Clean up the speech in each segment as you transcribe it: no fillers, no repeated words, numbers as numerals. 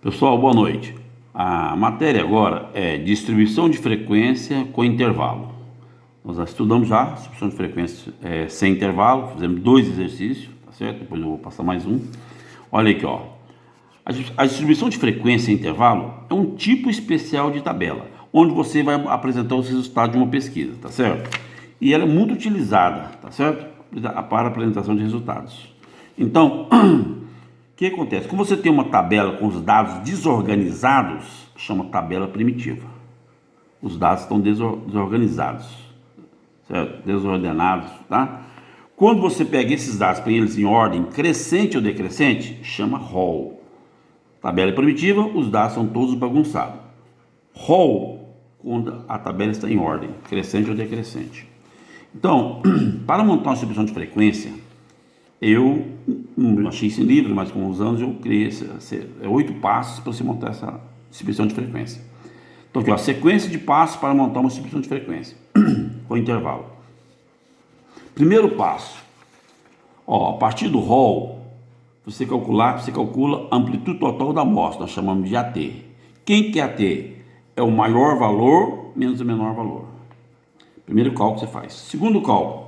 Pessoal, boa noite. A matéria agora é distribuição de frequência com intervalo. Nós já estudamos distribuição de frequência sem intervalo, fizemos 2 exercícios, tá certo? Depois eu vou passar mais um. Olha aqui, ó. A distribuição de frequência em intervalo é um tipo especial de tabela, onde você vai apresentar os resultados de uma pesquisa, tá certo? E ela é muito utilizada, tá certo? Para a apresentação de resultados. Então, o que acontece? Quando você tem uma tabela com os dados desorganizados, chama tabela primitiva. Os dados estão desorganizados, certo? Desordenados, tá? Quando você pega esses dados, põe eles em ordem crescente ou decrescente, chama roll. Tabela primitiva, os dados são todos bagunçados. Roll, quando a tabela está em ordem, crescente ou decrescente. Então, para montar uma distribuição de frequência, eu não achei esse livro, mas com os anos eu criei 8 passos para você montar essa distribuição de frequência. Então aqui, ó, sequência de passos para montar uma distribuição de frequência com intervalo. Primeiro passo, ó, a partir do roll, você calcula a amplitude total da amostra, nós chamamos de AT. Quem que é AT? É o maior valor menos o menor valor. Primeiro cálculo que você faz. Segundo cálculo,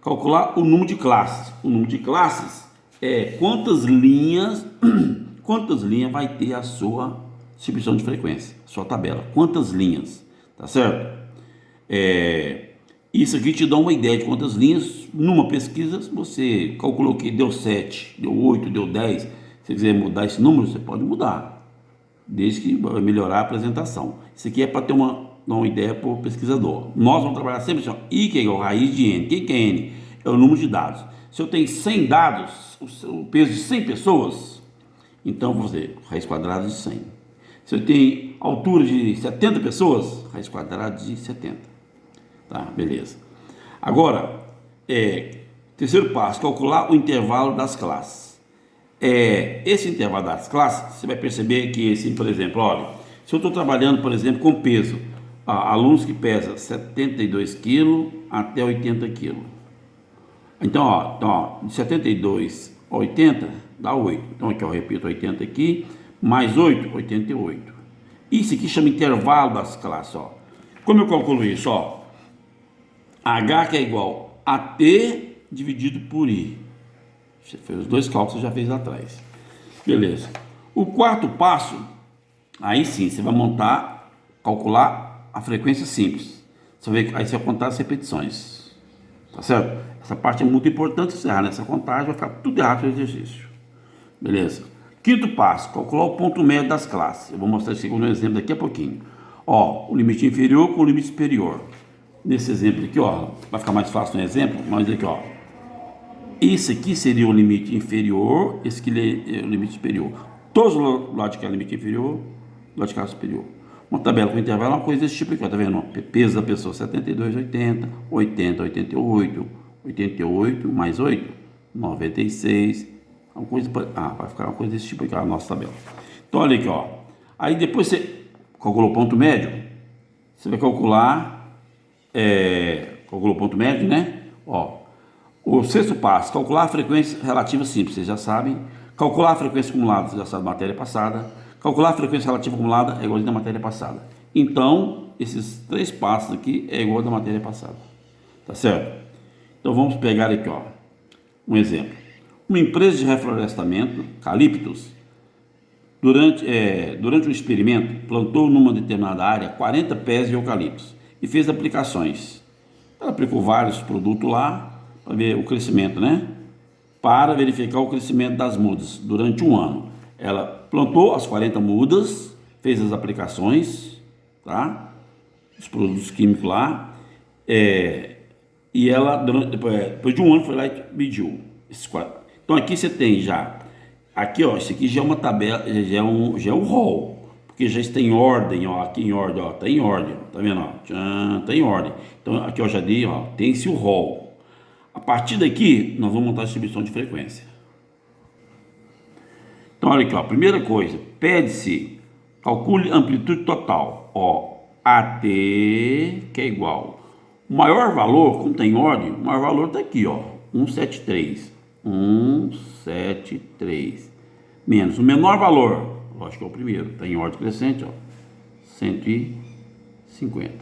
calcular o número de classes. O número de classes é quantas linhas vai ter a sua distribuição de frequência, a sua tabela. Quantas linhas, tá certo? Isso aqui te dá uma ideia de quantas linhas. Numa pesquisa, você calculou que deu 7, deu 8, deu 10. Se você quiser mudar esse número, você pode mudar, desde que vai melhorar a apresentação. Isso aqui é para ter dar uma ideia para o pesquisador. Nós vamos trabalhar sempre assim, I que é igual a raiz de N. Quem que é N? É o número de dados. Se eu tenho 100 dados, o peso de 100 pessoas, então vou fazer raiz quadrada de 100. Se eu tenho altura de 70 pessoas, raiz quadrada de 70. Tá, beleza. Agora, terceiro passo, calcular o intervalo das classes. Esse intervalo das classes, você vai perceber que, assim, por exemplo, olha, se eu estou trabalhando, por exemplo, com peso, alunos que pesam 72 kg até 80 kg. Então, ó, de 72 a 80 dá 8. Então, aqui eu repito 80 aqui, mais 8, 88. Isso aqui chama intervalo das classes, ó. Como eu calculo isso, ó? H que é igual a T dividido por I. Você fez os dois cálculos que você já fez lá atrás. Beleza. O quarto passo, aí sim, você vai calcular a frequência simples. Aí você vai contar as repetições. Tá certo? Essa parte é muito importante. Se errar nessa contagem, vai ficar tudo errado no exercício. Beleza? Quinto passo, calcular o ponto médio das classes. Eu vou mostrar esse segundo exemplo daqui a pouquinho. Ó, o limite inferior com o limite superior. Nesse exemplo aqui, ó, vai ficar mais fácil no exemplo, mas aqui, ó. Esse aqui seria o limite inferior, esse aqui é o limite superior. Todos os lados de cá é o limite inferior, do lado de cá é superior. Uma tabela com intervalo é uma coisa desse tipo aqui, ó, tá vendo? Peso da pessoa 72, 80, 80, 88, 88, mais 8, 96. Uma coisa, vai ficar uma coisa desse tipo aqui, ó, a nossa tabela. Então, olha aqui, ó. Aí depois você calculou o ponto médio, você vai calculou o ponto médio, né? Ó, o sexto passo, calcular a frequência relativa simples, vocês já sabem. Calcular a frequência acumulada, vocês já sabem da matéria passada. Calcular a frequência relativa acumulada é igual da matéria passada. Então, esses 3 passos aqui é igual da matéria passada. Tá certo? Então, vamos pegar aqui, ó, um exemplo. Uma empresa de reflorestamento, Caliptos, durante um experimento, plantou numa determinada área 40 pés de eucaliptos e fez aplicações. Ela aplicou vários produtos lá para ver o crescimento, né? Para verificar o crescimento das mudas durante um ano. Ela plantou as 40 mudas, fez as aplicações, tá? Os produtos químicos lá, e ela, depois de um ano, foi lá e mediu esses 40. Então aqui você tem já, aqui, ó, isso aqui já é uma tabela, já é um roll. Porque já está em ordem, ó, aqui em ordem, ó, tá em ordem, ó, tá vendo, ó, tá em ordem. Então aqui eu já dei, ó, tem-se o roll. A partir daqui, nós vamos montar a distribuição de frequência. Então olha aqui, ó, primeira coisa, pede-se, calcule a amplitude total, ó, AT, que é igual. O maior valor, como tem ordem, o maior valor tá aqui, ó, 173, 173, menos o menor valor, Eu acho que é o primeiro. Está em ordem crescente, ó. 150.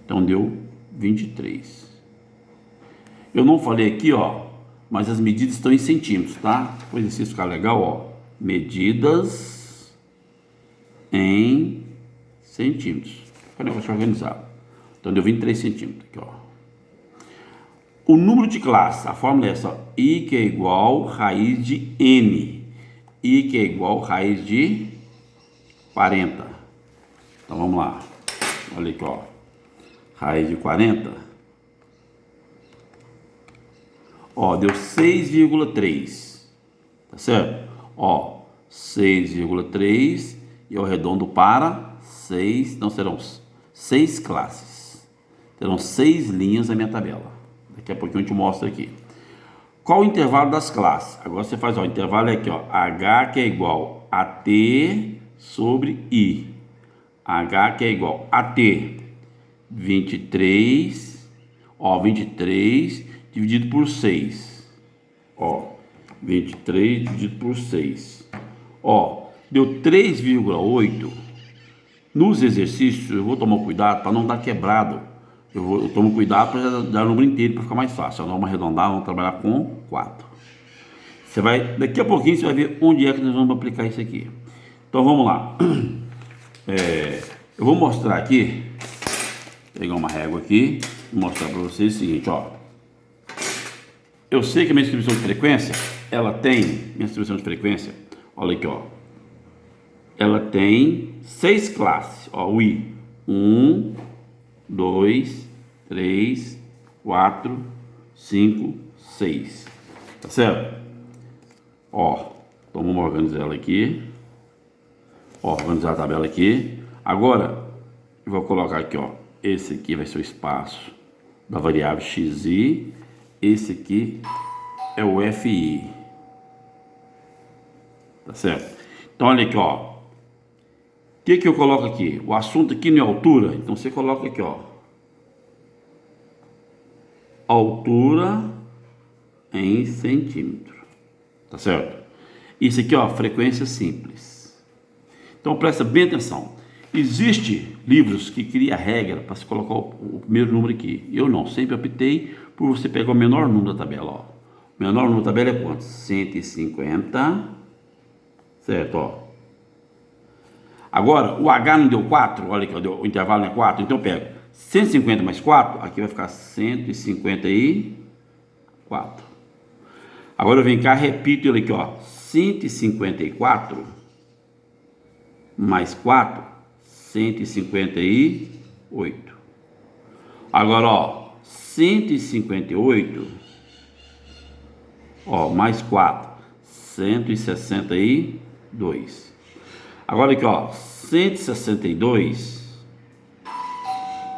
Então deu 23. Eu não falei aqui, ó, mas as medidas estão em centímetros, tá? Para o exercício ficar legal, ó. Medidas em centímetros. Fica o negócio organizado. Então deu 23 centímetros aqui, ó. O número de classe, a fórmula é essa, ó. I que é igual raiz de N. I que é igual raiz de 40. Então vamos lá. Olha aqui, ó. Raiz de 40. Ó, deu 6,3. Tá certo? Ó, 6,3 e eu arredondo para 6. Então serão 6 classes. Terão 6 linhas na minha tabela. Daqui a pouquinho eu te mostro aqui. Qual o intervalo das classes? Agora você faz, ó, o intervalo é aqui, ó. H que é igual a T sobre I. H que é igual a T. 23. Ó, 23 dividido por 6. Ó, 23 dividido por 6. Ó, deu 3,8. Nos exercícios, eu vou tomar cuidado para não dar quebrado. Eu tomo cuidado para dar o número inteiro para ficar mais fácil. Vamos arredondar, vamos trabalhar com 4. Você vai, daqui a pouquinho você vai ver onde é que nós vamos aplicar isso aqui. Então vamos lá. Eu vou mostrar aqui, pegar uma régua aqui e mostrar para vocês o seguinte, ó. Eu sei que a minha distribuição de frequência, ela tem, minha distribuição de frequência, olha aqui, ó. Ela tem 6 classes, ó, o I. 1, 2, 3, 4, 5, 6. Tá certo? Ó, então vamos organizar ela aqui. Ó, organizar a tabela aqui. Agora, eu vou colocar aqui, ó. Esse aqui vai ser o espaço da variável xi. Esse aqui é o fi. Tá certo? Então, olha aqui, ó. O que eu coloco aqui? O assunto aqui não é altura, então você coloca aqui, ó. Altura em centímetro. Tá certo? Isso aqui, ó, frequência simples. Então presta bem atenção. Existe livros que criam regra para se colocar o primeiro número aqui. Eu não, sempre optei por você pegar o menor número da tabela, ó. O menor número da tabela é quanto? 150. Certo, ó. Agora, o H não deu 4, olha aqui, o intervalo não é 4, então eu pego 150 mais 4, aqui vai ficar 154. Agora eu venho cá, repito ele aqui, ó, 154 mais 4, 158. Agora, ó, 158, ó, mais 4, 162. Agora aqui, ó, 162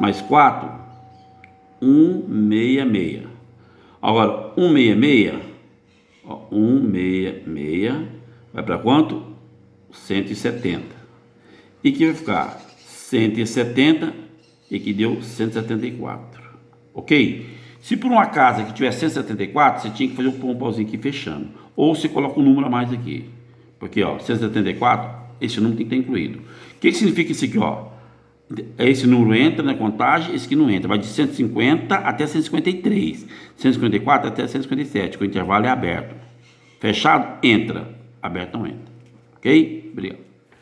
mais 4, 166. Agora, 166, ó, 166 vai para quanto? 170. E aqui vai ficar 170 e que deu 174. Ok? Se por um acaso aqui tiver 174, você tinha que fazer um pauzinho aqui fechando. Ou você coloca um número a mais aqui. Porque, ó, 174, esse número tem que estar incluído. O que significa isso aqui, ó? Esse número entra na contagem, esse aqui não entra. Vai de 150 até 153. 154 até 157, que o intervalo é aberto. Fechado? Entra. Aberto não entra. Ok? Obrigado.